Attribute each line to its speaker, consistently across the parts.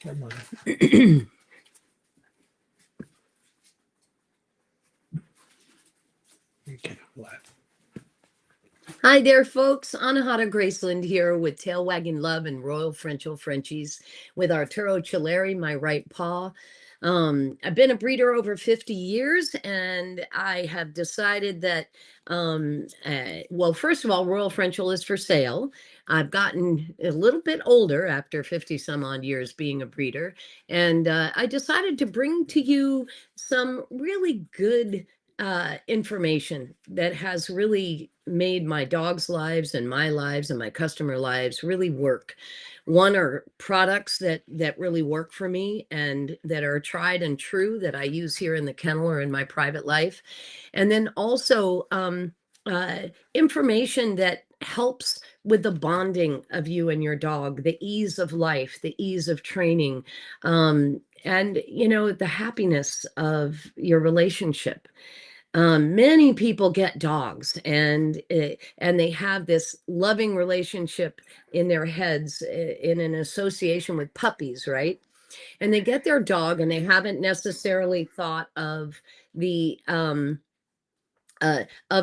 Speaker 1: Come on. Okay, what?
Speaker 2: Hi there, folks. Anahata Graceland here with Tail Wagging Love and Royal Frenchel Frenchies with Arturo Chileri, my right paw. I've been a breeder over 50 years, and I have decided that, well, first of all, Royal Frenchel is for sale. I've gotten a little bit older after 50 some odd years being a breeder, and I decided to bring to you some really good information that has really made my dogs' lives and my lives and my customer lives really work. One are products that really work for me and that are tried and true that I use here in the kennel or in my private life. And then also information that helps with the bonding of you and your dog, the ease of life, the ease of training, and the happiness of your relationship. Many people get dogs and they have this loving relationship in their heads in an association with puppies, right? And they get their dog and they haven't necessarily thought of the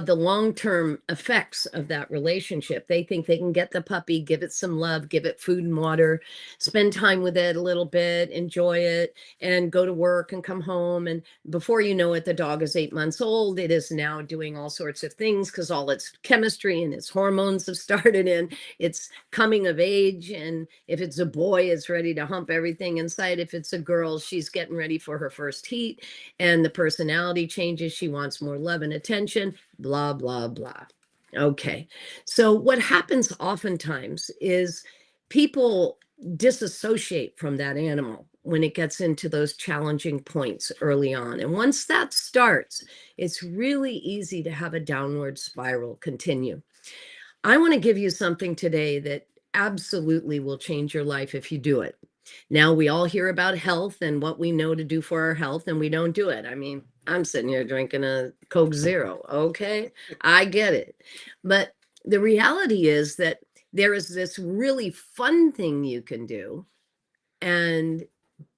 Speaker 2: long-term effects of that relationship. They think they can get the puppy, give it some love, give it food and water, spend time with it a little bit, enjoy it, and go to work and come home. And before you know it, the dog is 8 months old. It is now doing all sorts of things because all its chemistry and its hormones have started in. It's coming of age. And if it's a boy, it's ready to hump everything inside. If it's a girl, she's getting ready for her first heat. And the personality changes. She wants more love and attention. Blah, blah, blah. Okay. So what happens oftentimes is people disassociate from that animal when it gets into those challenging points early on. And once that starts, it's really easy to have a downward spiral continue. I want to give you something today that absolutely will change your life if you do it. Now, we all hear about health and what we know to do for our health, and we don't do it. I mean, I'm sitting here drinking a Coke Zero. Okay, I get it. But the reality is that there is this really fun thing you can do, and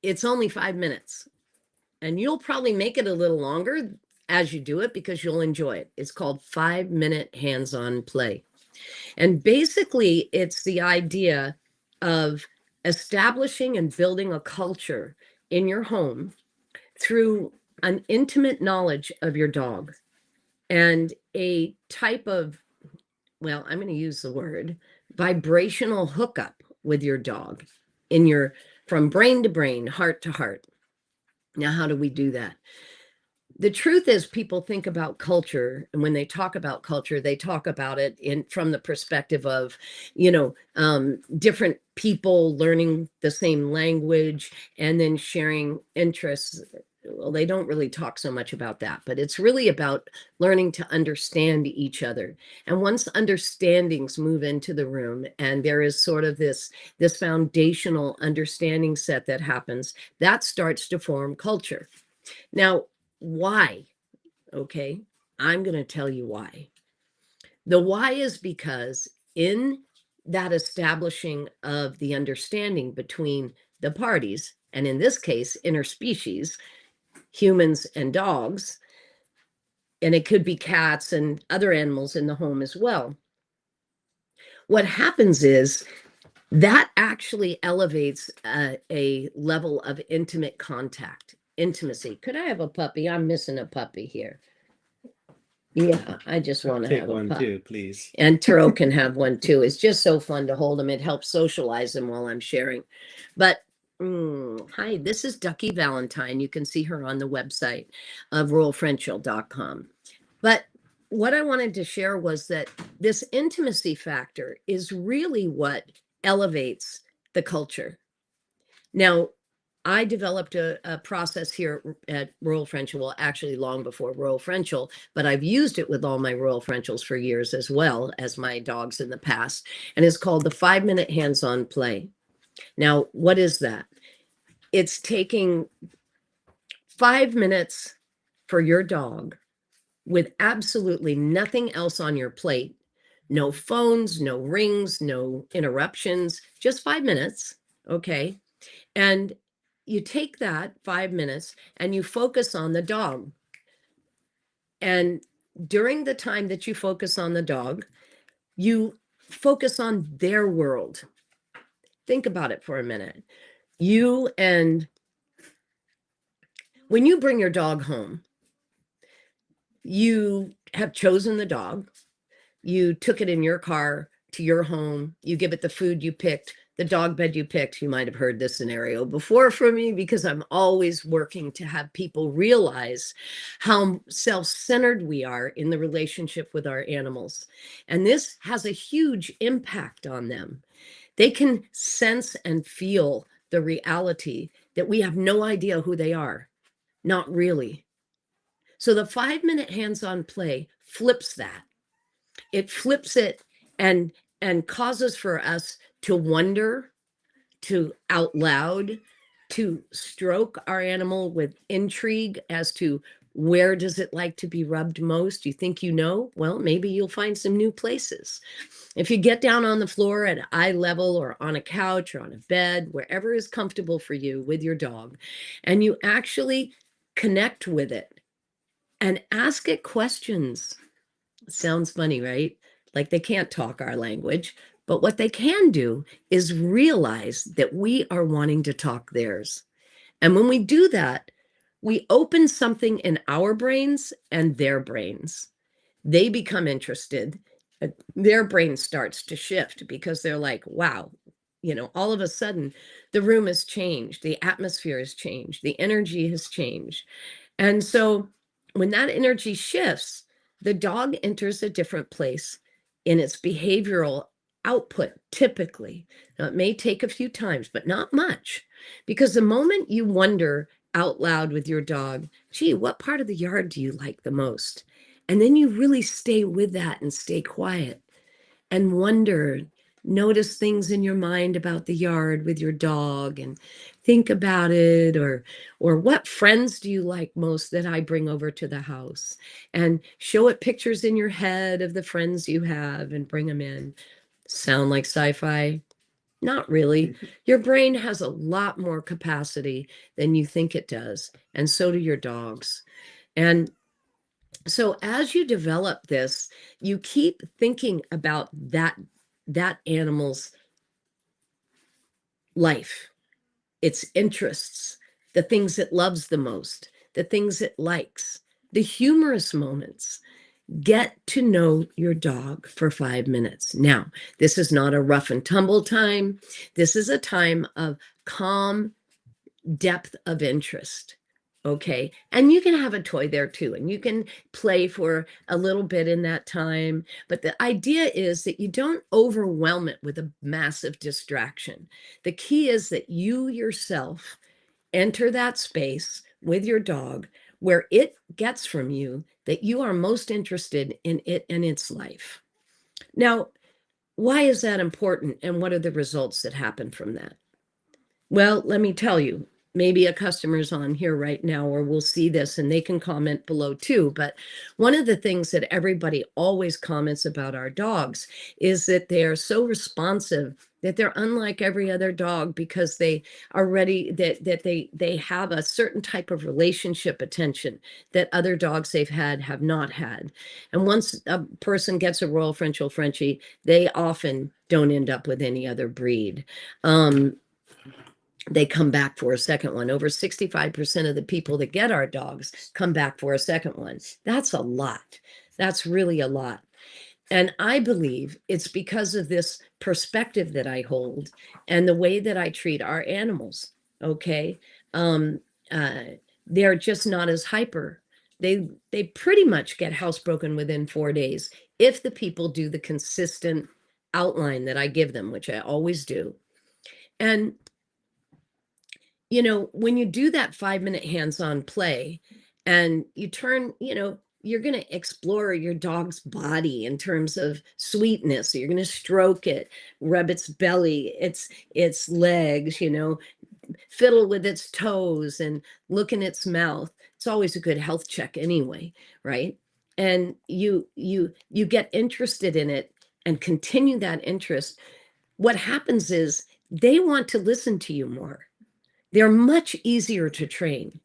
Speaker 2: it's only 5 minutes. And you'll probably make it a little longer as you do it because you'll enjoy it. It's called 5-minute hands-on play. And basically, it's the idea of establishing and building a culture in your home through an intimate knowledge of your dog and a type of, well, I'm going to use the word vibrational hookup with your dog from brain to brain, heart to heart. Now, how do we do that? The truth is, people think about culture, and when they talk about culture, they talk about it from the perspective of, different people learning the same language and then sharing interests. Well, they don't really talk so much about that, but it's really about learning to understand each other. And once understandings move into the room, and there is sort of this foundational understanding set that happens, that starts to form culture. Now, why? Okay, I'm going to tell you why. The why is because in that establishing of the understanding between the parties, and in this case, interspecies, humans and dogs, and it could be cats and other animals in the home as well. What happens is that actually elevates a level of intimate contact. Intimacy. Could I have a puppy? I'm missing a puppy here. Yeah, I just want to
Speaker 1: Take
Speaker 2: have a
Speaker 1: one
Speaker 2: pup.
Speaker 1: too, please.
Speaker 2: And Turo can have one too. It's just so fun to hold him. It helps socialize him while I'm sharing. But hi, this is Ducky Valentine. You can see her on the website of ruralfrenchel.com. But what I wanted to share was that this intimacy factor is really what elevates the culture. Now, I developed a process here at Royal Frenchel, well, actually long before Royal Frenchel, but I've used it with all my Royal Frenchels for years as well as my dogs in the past. And it's called the 5-minute hands-on play. Now, what is that? It's taking 5 minutes for your dog with absolutely nothing else on your plate No phones, no rings, no interruptions, just 5 minutes. Okay. And you take that 5 minutes and you focus on the dog. And during the time that you focus on the dog, you focus on their world. Think about it for a minute. When you bring your dog home, you have chosen the dog. You took it in your car to your home. You give it the food you picked, the dog bed you picked. You might have heard this scenario before from me because I'm always working to have people realize how self-centered we are in the relationship with our animals. And this has a huge impact on them. They can sense and feel the reality that we have no idea who they are. Not really. So the 5-minute hands-on play flips that. It flips it and causes for us to wonder, to out loud, to stroke our animal with intrigue as to where does it like to be rubbed most. You think you know? Well, maybe you'll find some new places. If you get down on the floor at eye level or on a couch or on a bed, wherever is comfortable for you with your dog, and you actually connect with it and ask it questions. Sounds funny, right? Like they can't talk our language, but what they can do is realize that we are wanting to talk theirs. And when we do that, we open something in our brains and their brains. They become interested. Their brain starts to shift because they're like, wow, all of a sudden the room has changed, the atmosphere has changed, the energy has changed. And so when that energy shifts, the dog enters a different place in its behavioral output, typically. Now, it may take a few times, but not much, because the moment you wonder out loud with your dog, gee, what part of the yard do you like the most? And then you really stay with that and stay quiet and wonder, notice things in your mind about the yard with your dog and think about it, or what friends do you like most that I bring over to the house, and show it pictures in your head of the friends you have and bring them in. Sound like sci-fi? Not really. Your brain has a lot more capacity than you think it does, and so do your dogs. And so as you develop this, you keep thinking about that animal's life, its interests, the things it loves the most, the things it likes, the humorous moments. Get to know your dog for 5 minutes. Now, this is not a rough and tumble time. This is a time of calm depth of interest. Okay. And you can have a toy there too, and you can play for a little bit in that time. But the idea is that you don't overwhelm it with a massive distraction. The key is that you yourself enter that space with your dog where it gets from you that you are most interested in it and its life. Now, why is that important, and what are the results that happen from that? Well, let me tell you, maybe a customer's on here right now or will see this and they can comment below too. But one of the things that everybody always comments about our dogs is that they are so responsive, that they're unlike every other dog because they are ready, that they have a certain type of relationship attention that other dogs they've had have not had. And once a person gets a Royal Frenchel Frenchie, they often don't end up with any other breed. They come back for a second one. Over 65% of the people that get our dogs come back for a second one. That's a lot. That's really a lot. And I believe it's because of this perspective that I hold and the way that I treat our animals. Okay. Um, uh, they're just not as hyper. They pretty much get housebroken within 4 days if the people do the consistent outline that I give them, which I always do. And when you do that 5-minute hands-on play and you turn, you're going to explore your dog's body in terms of sweetness. So you're going to stroke it, rub its belly, its legs, fiddle with its toes and look in its mouth. It's always a good health check anyway, right? And you get interested in it and continue that interest, what happens is they want to listen to you more. They're much easier to train.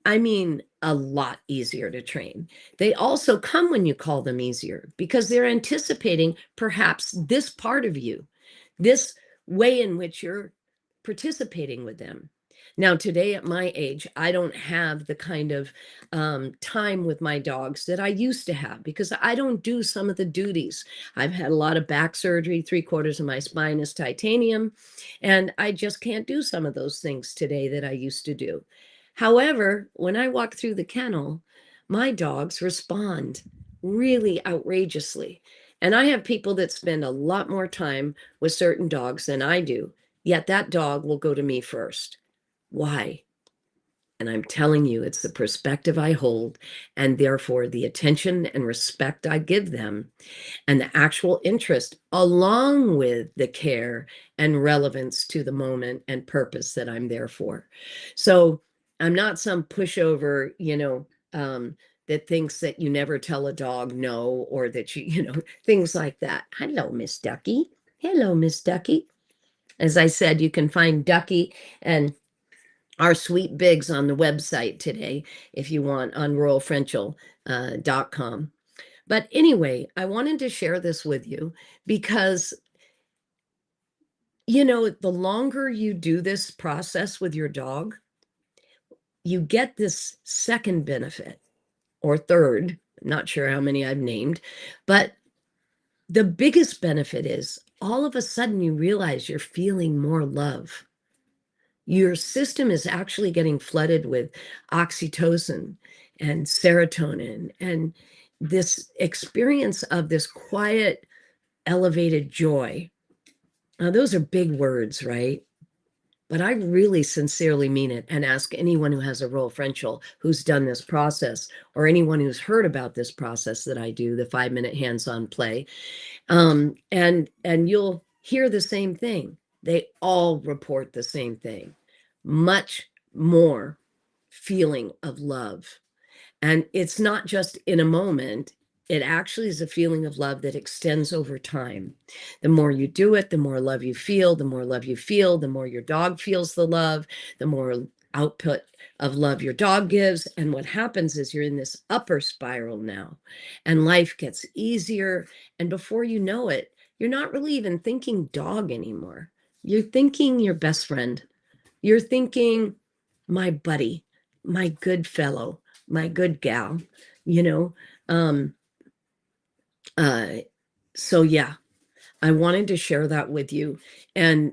Speaker 2: I mean, a lot easier to train. They also come when you call them easier because they're anticipating perhaps this part of you, this way in which you're participating with them. Now, today at my age, I don't have the kind of time with my dogs that I used to have because I don't do some of the duties. I've had a lot of back surgery, 3/4 of my spine is titanium, and I just can't do some of those things today that I used to do. However, when I walk through the kennel, my dogs respond really outrageously. And I have people that spend a lot more time with certain dogs than I do, yet that dog will go to me first. Why? And I'm telling you, it's the perspective I hold, and therefore the attention and respect I give them, and the actual interest, along with the care and relevance to the moment and purpose that I'm there for. So I'm not some pushover, that thinks that you never tell a dog no, or that things like that. Hello, Miss Ducky. Hello, Miss Ducky. As I said, you can find Ducky and our sweet bigs on the website today if you want, on royalfrenchel.com. But anyway, I wanted to share this with you because, the longer you do this process with your dog, you get this second benefit or third, not sure how many I've named, but the biggest benefit is all of a sudden you realize you're feeling more love. Your system is actually getting flooded with oxytocin and serotonin and this experience of this quiet, elevated joy. Now, those are big words, right? But I really sincerely mean it, and ask anyone who has a Royal Frenchel who's done this process, or anyone who's heard about this process that I do, the 5-minute hands-on play. And you'll hear the same thing. They all report the same thing. Much more feeling of love. And it's not just in a moment, it actually is a feeling of love that extends over time. The more you do it, the more love you feel, the more love you feel, the more your dog feels the love, the more output of love your dog gives. And what happens is you're in this upper spiral now, and life gets easier. And before you know it, you're not really even thinking dog anymore. You're thinking your best friend. You're thinking my buddy, my good fellow, my good gal, you know. Um, so yeah, I wanted to share that with you, and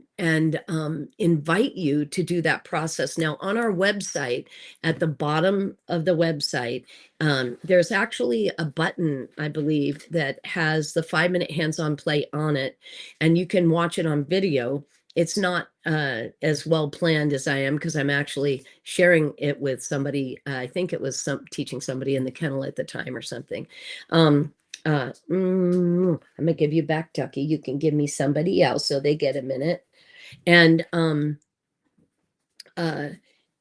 Speaker 2: invite you to do that process. Now, on our website, at the bottom of the website, there's actually a button, I believe, that has the 5-minute hands-on play on it, and you can watch it on video. It's not as well planned as I am, because I'm actually sharing it with somebody. I think it was teaching somebody in the kennel at the time or something. I'm gonna give you back, Ducky. You can give me somebody else so they get a minute. And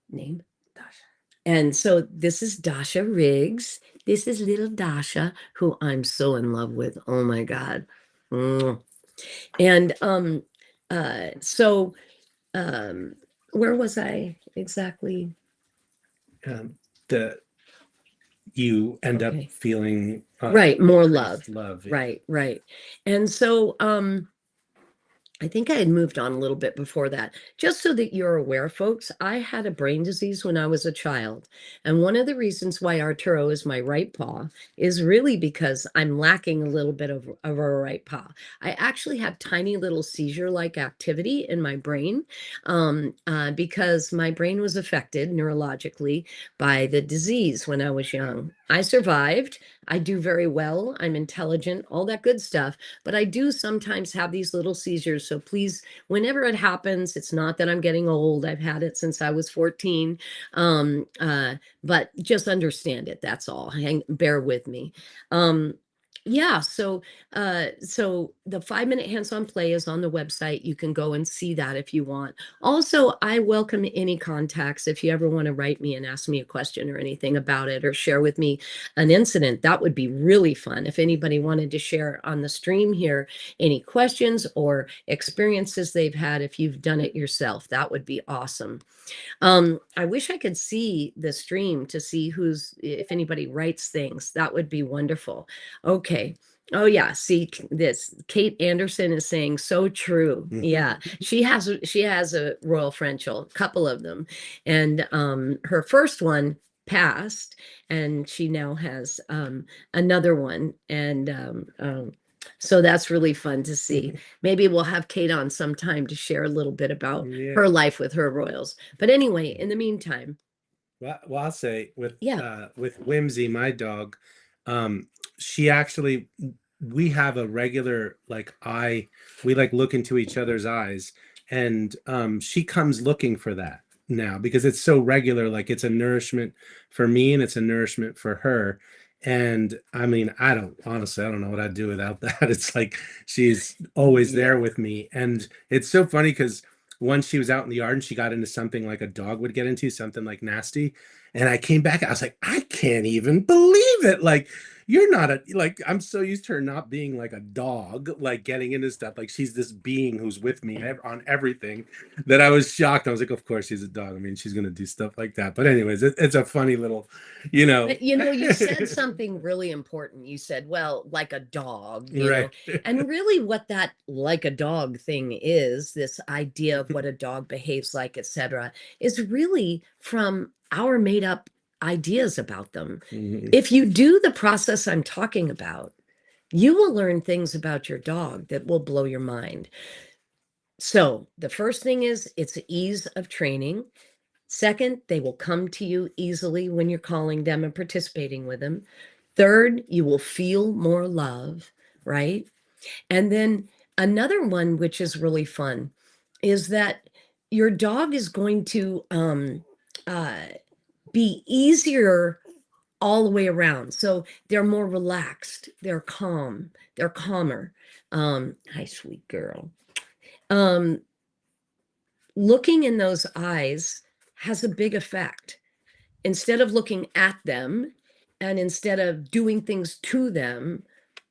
Speaker 2: name Dasha. And so this is Dasha Riggs. This is little Dasha, who I'm so in love with. Oh my God. And so where was I exactly?
Speaker 1: The you end up
Speaker 2: Okay.
Speaker 1: feeling
Speaker 2: Right, more love.
Speaker 1: love.
Speaker 2: Right. And so I think I had moved on a little bit before that. Just so that you're aware, folks, I had a brain disease when I was a child. And one of the reasons why Arturo is my right paw is really because I'm lacking a little bit of a right paw. I actually have tiny little seizure-like activity in my brain, because my brain was affected neurologically by the disease when I was young. I survived. I do very well. I'm intelligent, all that good stuff. But I do sometimes have these little seizures. So please, whenever it happens, it's not that I'm getting old. I've had it since I was 14. But just understand it. That's all. Bear with me. Yeah, so the 5-minute hands-on play is on the website. You can go and see that if you want. Also, I welcome any contacts if you ever want to write me and ask me a question or anything about it, or share with me an incident. That would be really fun. If anybody wanted to share on the stream here any questions or experiences they've had, if you've done it yourself, that would be awesome. I wish I could see the stream to see if anybody writes things. That would be wonderful. Okay. Oh yeah, see this. Kate Anderson is saying so true. Yeah, she has a Royal Frenchel, a couple of them, and her first one passed, and she now has another one, and so that's really fun to see. Maybe we'll have Kate on sometime to share a little bit about her life with her Royals. But anyway, in the meantime,
Speaker 1: well, I'll say with
Speaker 2: yeah,
Speaker 1: with Whimsy, my dog, she actually, we have a regular we like look into each other's eyes, and she comes looking for that now because it's so regular. Like, it's a nourishment for me and it's a nourishment for her. And I mean, I don't know what I'd do without that. It's like she's always there with me. And it's so funny because once she was out in the yard and she got into something like a dog would get into, something like nasty. And I came back, I was like, I can't even believe it. Like, you're not I'm so used to her not being like a dog, like getting into stuff. Like, she's this being who's with me on everything, that I was shocked. I was like, of course she's a dog. I mean, she's going to do stuff like that. But anyways, it's a funny little,
Speaker 2: But you said something really important. You said, well, like a dog,
Speaker 1: right.
Speaker 2: And really what that like a dog thing is, this idea of what a dog behaves like, etc., is really from our made up ideas about them. If you do the process I'm talking about, you will learn things about your dog that will blow your mind. So the first thing is it's ease of training. Second, they will come to you easily when you're calling them and participating with them. Third, you will feel more love, right? And then another one, which is really fun, is that your dog is going to be easier all the way around. So they're more relaxed, they're calm, they're calmer. Hi, sweet girl. Looking in those eyes has a big effect. Instead of looking at them and instead of doing things to them,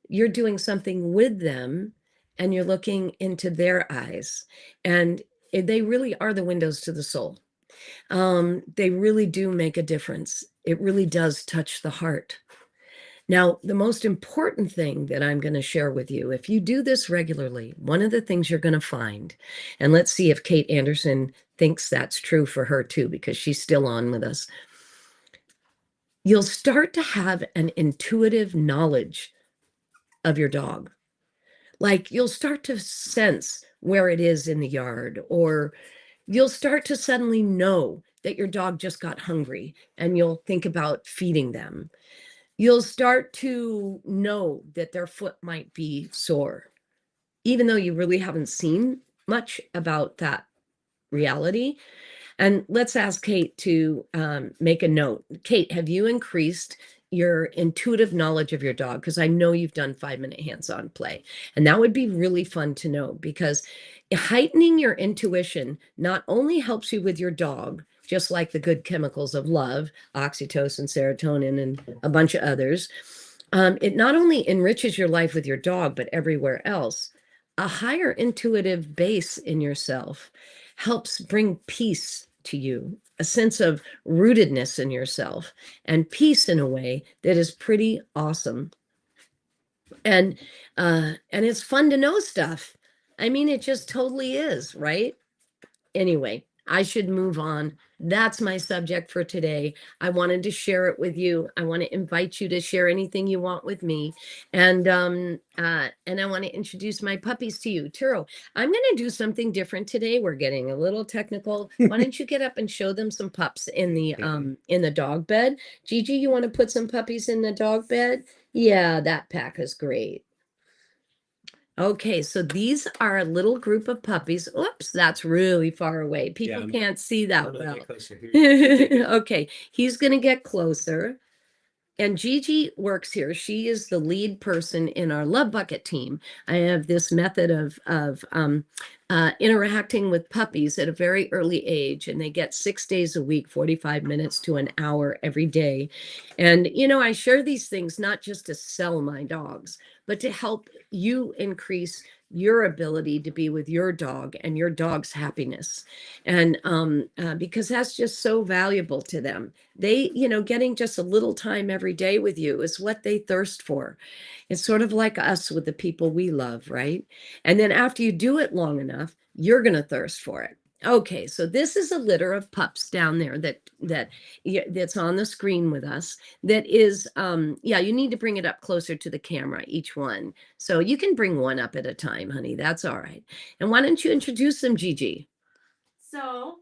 Speaker 2: you're doing something with them and you're looking into their eyes. And they really are the windows to the soul. They really do make a difference. It really does touch the heart. Now, the most important thing that I'm going to share with you, if you do this regularly, one of the things you're going to find, and let's see if Kate Anderson thinks that's true for her too, because she's still on with us. You'll start to have an intuitive knowledge of your dog. Like, you'll start to sense where it is in the yard, or you'll start to suddenly know that your dog just got hungry and you'll think about feeding them. You'll start to know that their foot might be sore, even though you really haven't seen much about that reality. And let's ask Kate to make a note. Kate, have you increased your intuitive knowledge of your dog? Because I know you've done 5-minute hands-on play. And that would be really fun to know, because heightening your intuition not only helps you with your dog, just like the good chemicals of love, oxytocin, serotonin, and a bunch of others. It not only enriches your life with your dog, but everywhere else. A higher intuitive base in yourself helps bring peace to you, a sense of rootedness in yourself, and peace in a way that is pretty awesome. And it's fun to know stuff. I mean, it just totally is, right? Anyway, I should move on. That's my subject for today. I wanted to share it with you. I want to invite you to share anything you want with me. And I want to introduce my puppies to you. Turo, I'm going to do something different today. We're getting a little technical. Why don't you get up and show them some pups in the dog bed? Gigi, you want to put some puppies in the dog bed? Yeah, that pack is great. Okay, so these are a little group of puppies. Oops, that's really far away. People can't see that well. Okay, he's going to get closer. And Gigi works here. She is the lead person in our Love Bucket team. I have this method of interacting with puppies at a very early age, and they get 6 days a week, 45 minutes to an hour every day. And, you know, I share these things not just to sell my dogs, but to help you increase your ability to be with your dog and your dog's happiness. And because that's just so valuable to them. They, you know, getting just a little time every day with you is what they thirst for. It's sort of like us with the people we love, right? And then after you do it long enough, you're going to thirst for it. Okay, so this is a litter of pups down there that's on the screen with us. That is, yeah, you need to bring it up closer to the camera, each one. So you can bring one up at a time, honey. That's all right. And why don't you introduce them, Gigi?
Speaker 3: So,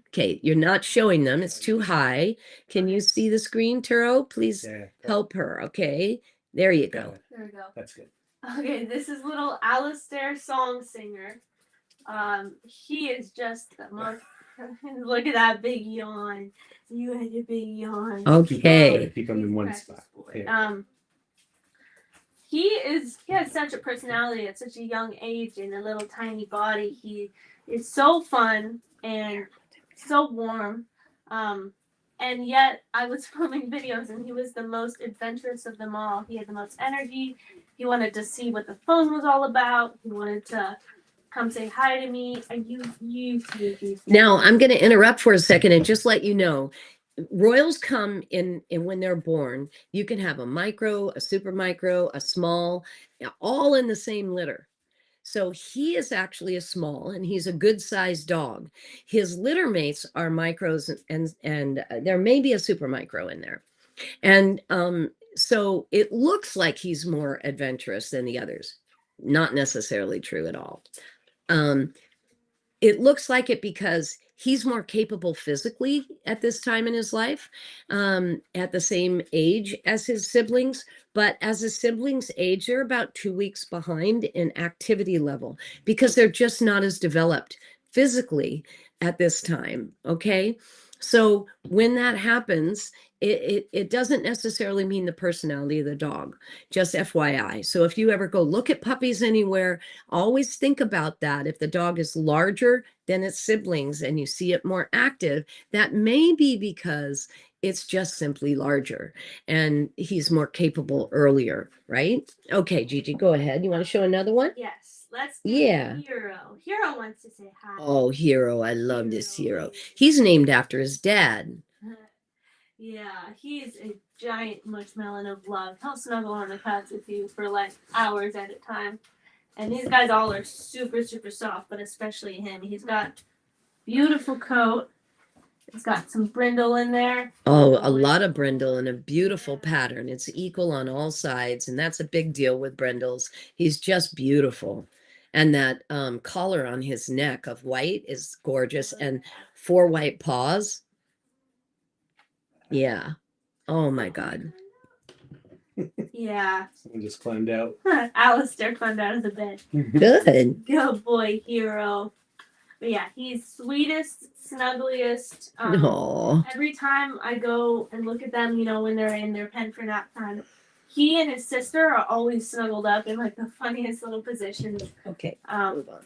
Speaker 2: Okay, you're not showing them. It's too high. Can you see the screen, Turo? Please
Speaker 1: Yeah.
Speaker 2: help her. Okay, there you
Speaker 1: Got
Speaker 2: go.
Speaker 1: it.
Speaker 3: there we go.
Speaker 1: That's good.
Speaker 3: Okay, this is little Alistair Song Singer. He is just the most. Look at that big yawn. You had a big yawn.
Speaker 2: Okay.
Speaker 1: Keep them in one
Speaker 3: Precious
Speaker 1: spot.
Speaker 3: boy.
Speaker 1: Yeah.
Speaker 3: He has such a personality at such a young age in a little tiny body. He is so fun and so warm. And yet I was filming videos and he was the most adventurous of them all. He had the most energy. He wanted to see what the phone was all about. He wanted to come say hi to me.
Speaker 2: Now I'm going to interrupt for a second and just let you know, Royals come in when they're born. You can have a micro, a super micro, a small, all in the same litter. So he is actually a small, and he's a good sized dog. His litter mates are micros, and there may be a super micro in there. And so it looks like he's more adventurous than the others. Not necessarily true at all. It looks like it because he's more capable physically at this time in his life, at the same age as his siblings. But as his siblings age, they're about 2 weeks behind in activity level because they're just not as developed physically at this time. Okay. So when that happens, it doesn't necessarily mean the personality of the dog, just FYI. So if you ever go look at puppies anywhere, always think about that. If the dog is larger than its siblings and you see it more active, that may be because it's just simply larger and he's more capable earlier, right? Okay, Gigi, go ahead. You want to show another one?
Speaker 3: Yes, let's do
Speaker 2: Yeah.
Speaker 3: Hero. Hero wants to say hi.
Speaker 2: Oh, Hero. I love this Hero. He's named after his dad.
Speaker 3: Yeah, he's a giant mushmelon of love. He'll snuggle on the couch with you for like hours at a time. And these guys all are super, super soft, but especially him. He's got beautiful coat. He's got some brindle in there.
Speaker 2: Oh, a lot of brindle and a beautiful pattern. It's equal on all sides, and that's a big deal with brindles. He's just beautiful. And that collar on his neck of white is gorgeous, and 4 white paws. Yeah. Oh my God.
Speaker 3: Yeah.
Speaker 1: Someone just climbed out.
Speaker 3: Alistair climbed out of the bed.
Speaker 2: Good.
Speaker 3: Good boy, Hero. But yeah, he's sweetest, snuggliest.
Speaker 2: Oh.
Speaker 3: Every time I go and look at them, you know, when they're in their pen for nap time, he and his sister are always snuggled up in like the funniest little positions.
Speaker 2: Okay.
Speaker 3: Um,
Speaker 2: Move on.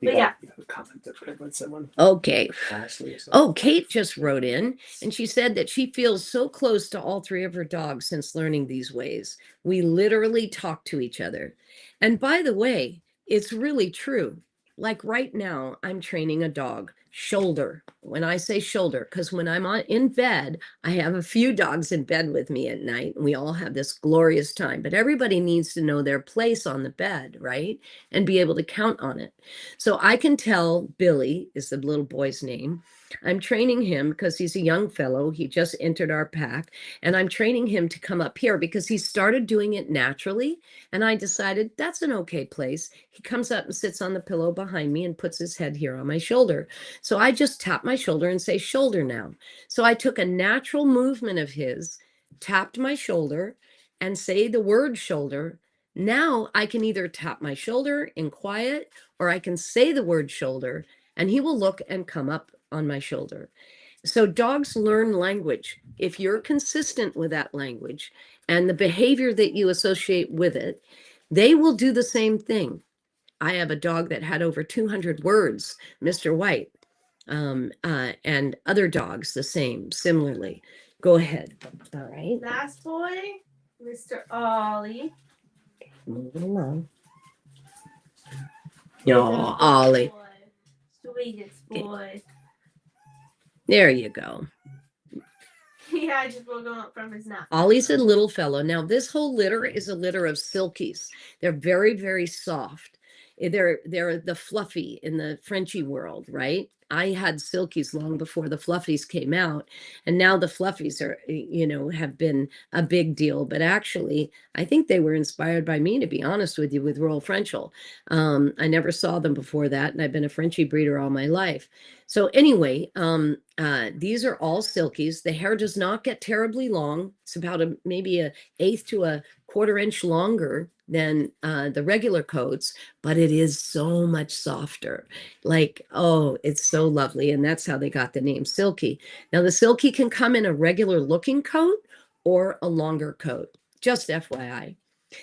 Speaker 3: But yeah.
Speaker 1: You have a comment that someone.
Speaker 2: Okay.
Speaker 1: Ashley or something.
Speaker 2: Oh, Kate just wrote in and she said that she feels so close to all 3 of her dogs since learning these ways. We literally talk to each other. And by the way, it's really true. Like right now, I'm training a dog, shoulder. When I say shoulder, because when I'm in bed, I have a few dogs in bed with me at night, and we all have this glorious time. But everybody needs to know their place on the bed, right? And be able to count on it. So I can tell Billy is the little boy's name. I'm training him because he's a young fellow. He just entered our pack, and I'm training him to come up here because he started doing it naturally. And I decided that's an okay place. He comes up and sits on the pillow behind me and puts his head here on my shoulder. So I just tap my shoulder and say shoulder now. So I took a natural movement of his, tapped my shoulder, and say the word shoulder. Now I can either tap my shoulder in quiet or I can say the word shoulder and he will look and come up on my shoulder. So dogs learn language. If you're consistent with that language and the behavior that you associate with it, they will do the same thing. I have a dog that had over 200 words, Mr. White, and other dogs the same, similarly. Go ahead. All right.
Speaker 3: Last boy, Mr. Ollie.
Speaker 2: Moving along.
Speaker 3: He's a
Speaker 2: Oh,
Speaker 3: good
Speaker 2: Ollie.
Speaker 3: boy. Sweetest boy.
Speaker 2: There you go.
Speaker 3: Yeah, I just woke him up from his nap.
Speaker 2: Ollie's a little fellow. Now, this whole litter is a litter of silkies. They're very, very soft. They're the fluffy in the Frenchy world, right? I had silkies long before the fluffies came out, and now the fluffies are, have been a big deal. But actually, I think they were inspired by me, to be honest with you, with Royal Frenchel. I never saw them before that, and I've been a Frenchie breeder all my life. So anyway, these are all silkies. The hair does not get terribly long. It's about maybe an eighth to a quarter inch longer than the regular coats, but it is so much softer. Like, oh, it's so lovely. And that's how they got the name Silky. Now, the Silky can come in a regular looking coat or a longer coat, just FYI.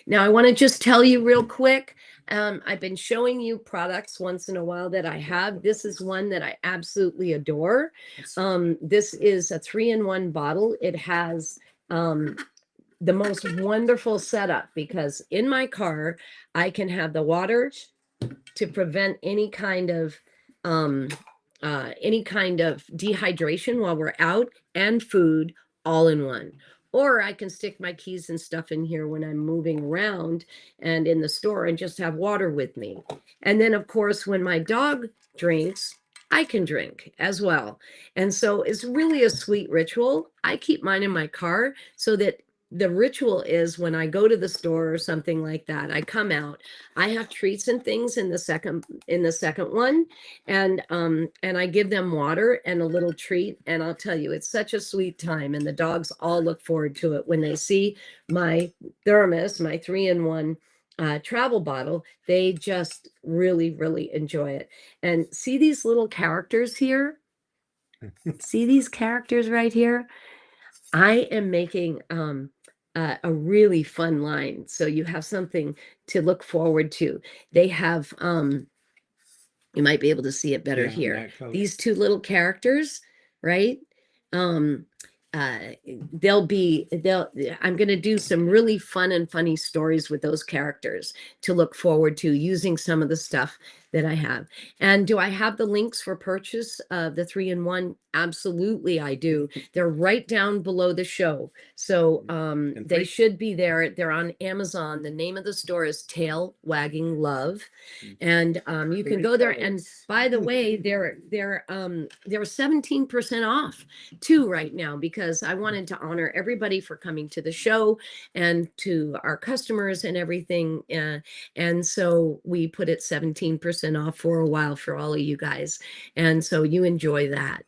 Speaker 2: Now, I want to just tell you real quick. I've been showing you products once in a while that I have. This is one that I absolutely adore. This is a 3-in-1 bottle. It has the most wonderful setup because in my car, I can have the water to prevent any kind of dehydration while we're out, and food all in one. Or I can stick my keys and stuff in here when I'm moving around and in the store and just have water with me. And then, of course, when my dog drinks, I can drink as well. And so it's really a sweet ritual. I keep mine in my car so that the ritual is when I go to the store or something like that, I come out, I have treats and things in the second one, and I give them water and a little treat, and I'll tell you, it's such a sweet time, and the dogs all look forward to it when they see my thermos, my 3-in-1 travel bottle. They just really, really enjoy it. And see these little characters here? See these characters right here? I am making a really fun line. So you have something to look forward to. They have, you might be able to see it better here. These two little characters, right? I'm going to do some really fun and funny stories with those characters to look forward to using some of the stuff that I have. And do I have the links for purchase of the 3-in-1? Absolutely, I do. They're right down below the show. So they should be there. They're on Amazon. The name of the store is Tail Wagging Love. And you can go there. And by the way, they're 17% off too right now, because I wanted to honor everybody for coming to the show and to our customers and everything. And so we put it 17% off for a while for all of you guys. And so you enjoy that.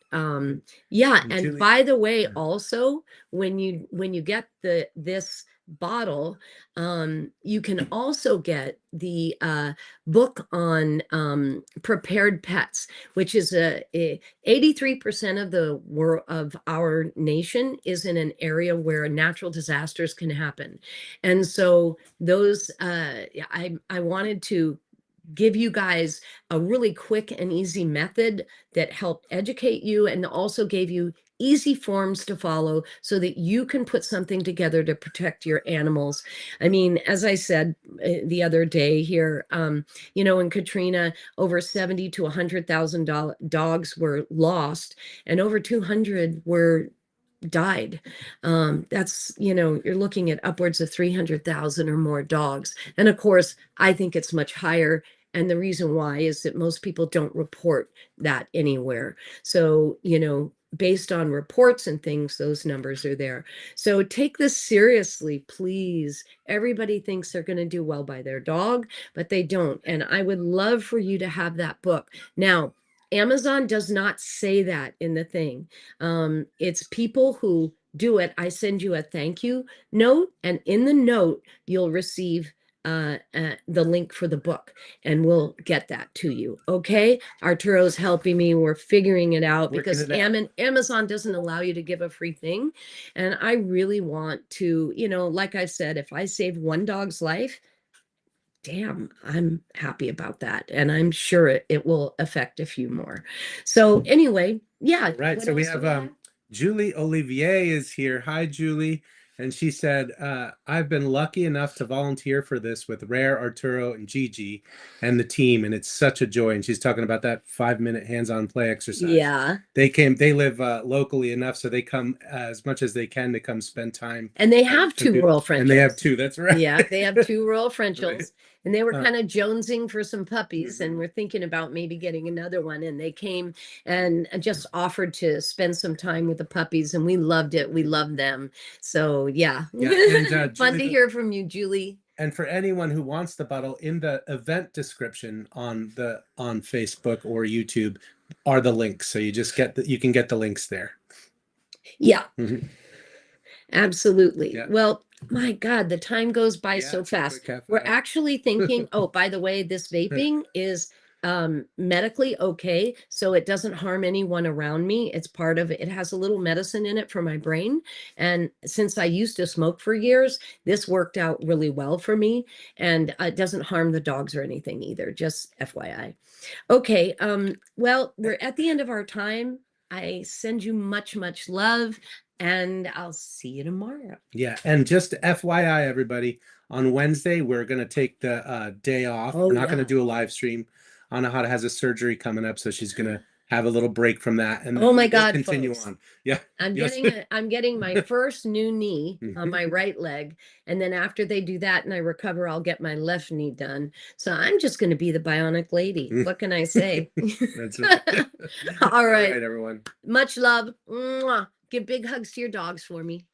Speaker 2: Yeah. And Julie, by the way, also when you get this bottle, you can also get the book on prepared pets, which is 83% of the world of our nation is in an area where natural disasters can happen. And so those I wanted to give you guys a really quick and easy method that helped educate you and also gave you easy forms to follow so that you can put something together to protect your animals. I mean, as I said the other day here, in Katrina, over 70 to 100,000 dogs were lost, and over 200 were died. That's, you're looking at upwards of 300,000 or more dogs. And of course, I think it's much higher. And the reason why is that most people don't report that anywhere. So, based on reports and things, those numbers are there. So take this seriously, please. Everybody thinks they're going to do well by their dog, but they don't. And I would love for you to have that book. Now, Amazon does not say that in the thing. It's people who do it. I send you a thank you note, and in the note, you'll receive the link for the book, and we'll get that to you. Okay. Arturo's helping me. We're figuring it out
Speaker 1: Working
Speaker 2: because
Speaker 1: it out.
Speaker 2: Amazon doesn't allow you to give a free thing. And I really want to, like I said, if I save one dog's life, damn, I'm happy about that. And I'm sure it will affect a few more. So anyway, yeah.
Speaker 1: Right.
Speaker 2: what
Speaker 1: So we
Speaker 2: else do
Speaker 1: have Julie Olivier is here. Hi, Julie. And she said, I've been lucky enough to volunteer for this with Rare, Arturo, and Gigi and the team. And it's such a joy. And she's talking about that 5-minute hands-on play exercise.
Speaker 2: Yeah.
Speaker 1: They live locally enough, so they come as much as they can to come spend time.
Speaker 2: And they have two Royal Frenchels.
Speaker 1: And they have two. That's right.
Speaker 2: Yeah, they have two Royal Frenchels.
Speaker 1: Right.
Speaker 2: And they were kind of jonesing for some puppies, and
Speaker 1: Mhm.
Speaker 2: we're thinking about maybe getting another one. And they came and just offered to spend some time with the puppies, and we loved it. We loved them. So yeah,
Speaker 1: and
Speaker 2: fun to
Speaker 1: Julie,
Speaker 2: hear from you, Julie.
Speaker 1: and for anyone who wants the bottle, in the event description on Facebook or YouTube are the links. So you just you can get the links there.
Speaker 2: Yeah,
Speaker 1: Mhm.
Speaker 2: absolutely.
Speaker 1: Yeah.
Speaker 2: Well, my God, the time goes by
Speaker 1: Yeah,
Speaker 2: so
Speaker 1: it's a
Speaker 2: fast.
Speaker 1: quick half
Speaker 2: We're
Speaker 1: hour.
Speaker 2: actually thinking, oh, by the way, this vaping is medically okay, so it doesn't harm anyone around me. It's part of it. It has a little medicine in it for my brain. And since I used to smoke for years, this worked out really well for me. And it doesn't harm the dogs or anything either, just FYI. Okay, well, we're at the end of our time. I send you much, much love, and I'll see you tomorrow.
Speaker 1: Yeah, and just FYI, everybody, on Wednesday we're gonna take the day off.
Speaker 2: Oh,
Speaker 1: We're not gonna
Speaker 2: yeah.
Speaker 1: do a live stream. Anahata has a surgery coming up, so she's gonna have a little break from that, and
Speaker 2: Oh my
Speaker 1: we'll
Speaker 2: God,
Speaker 1: continue
Speaker 2: folks.
Speaker 1: on. Yeah,
Speaker 2: I'm
Speaker 1: yes.
Speaker 2: getting my first new knee on
Speaker 1: Mhm.
Speaker 2: my right leg. And then after they do that and I recover, I'll get my left knee done. So I'm just going to be the bionic lady. What can I say?
Speaker 1: That's right.
Speaker 2: All right.
Speaker 1: All right, everyone.
Speaker 2: Much love. Mwah. Give big hugs to your dogs for me.